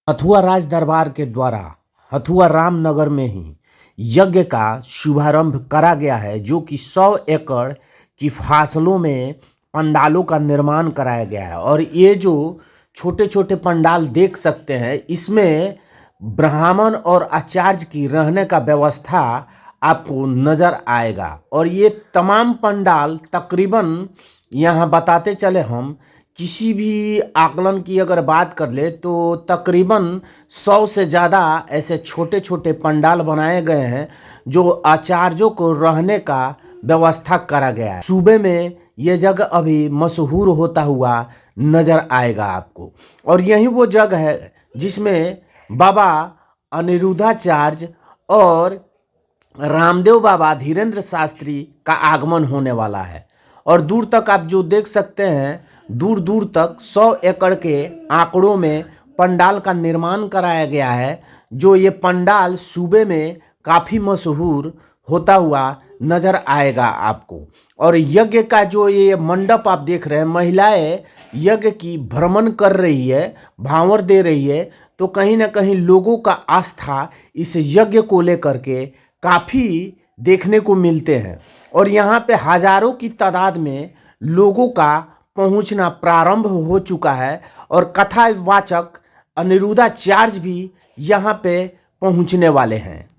हथुआ राज दरबार के द्वारा हथुआ रामनगर में ही यज्ञ का शुभारंभ करा गया है, जो कि 100 एकड़ की फासलों में पंडालों का निर्माण कराया गया है। और ये जो छोटे छोटे पंडाल देख सकते हैं, इसमें ब्राह्मण और आचार्य की रहने का व्यवस्था आपको नज़र आएगा। और ये तमाम पंडाल तकरीबन यहाँ बताते चले हम, किसी भी आकलन की अगर बात कर ले तो तकरीबन 100 से ज़्यादा ऐसे छोटे छोटे पंडाल बनाए गए हैं, जो आचार्यों को रहने का व्यवस्था करा गया है। सूबे में ये जगह अभी मशहूर होता हुआ नज़र आएगा आपको। और यही वो जगह है जिसमें बाबा अनिरुद्धाचार्य और रामदेव बाबा धीरेन्द्र शास्त्री का आगमन होने वाला है। और दूर तक आप जो देख सकते हैं, दूर दूर तक 100 एकड़ के आंकड़ों में पंडाल का निर्माण कराया गया है, जो ये पंडाल सूबे में काफ़ी मशहूर होता हुआ नज़र आएगा आपको। और यज्ञ का जो ये मंडप आप देख रहे हैं, महिलाएं यज्ञ की भ्रमण कर रही है, भांवर दे रही है, तो कहीं ना कहीं लोगों का आस्था इस यज्ञ को लेकर के काफ़ी देखने को मिलते हैं। और यहाँ पे हजारों की तादाद में लोगों का पहुँचना प्रारंभ हो चुका है। और कथावाचक अनिरुद्धाचार्य भी यहाँ पे पहुँचने वाले हैं।